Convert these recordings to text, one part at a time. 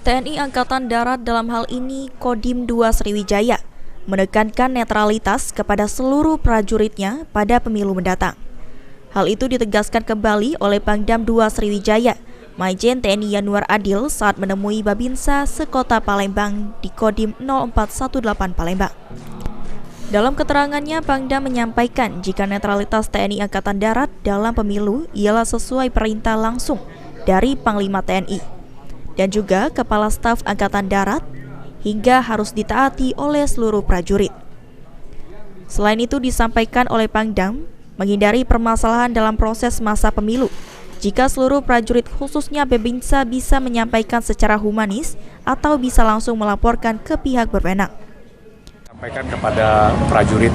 TNI Angkatan Darat dalam hal ini Kodim 2 Sriwijaya menekankan netralitas kepada seluruh prajuritnya pada pemilu mendatang. Hal itu ditegaskan kembali oleh Pangdam 2 Sriwijaya, Maijen TNI Yanuar Adil saat menemui Babinsa sekota Palembang di Kodim 0418 Palembang. Dalam keterangannya, Pangdam menyampaikan jika netralitas TNI Angkatan Darat dalam pemilu ialah sesuai perintah langsung dari Panglima TNI dan juga Kepala Staf Angkatan Darat hingga harus ditaati oleh seluruh prajurit. Selain itu disampaikan oleh Pangdam, menghindari permasalahan dalam proses masa pemilu, jika seluruh prajurit khususnya Babinsa bisa menyampaikan secara humanis atau bisa langsung melaporkan ke pihak berwenang. Sampaikan kepada prajurit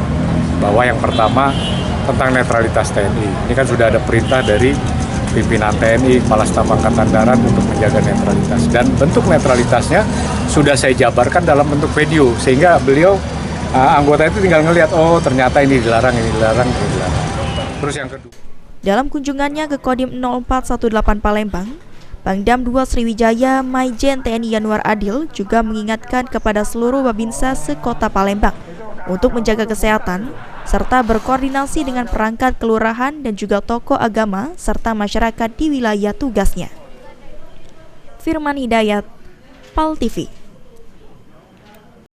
bahwa yang pertama tentang netralitas TNI. Ini kan sudah ada perintah dari pimpinan TNI, Kepala Staf Angkatan Darat untuk menjaga netralitas. Dan bentuk netralitasnya sudah saya jabarkan dalam bentuk video, sehingga beliau anggota itu tinggal ngelihat, oh ternyata ini dilarang, ini dilarang, ini dilarang. Terus yang kedua, dalam kunjungannya ke Kodim 0418 Palembang, Pangdam 2 Sriwijaya Maijen TNI Yanuar Adil juga mengingatkan kepada seluruh Babinsa sekota Palembang untuk menjaga kesehatan serta berkoordinasi dengan perangkat kelurahan dan juga tokoh agama serta masyarakat di wilayah tugasnya. Firman Hidayat, PAL TV.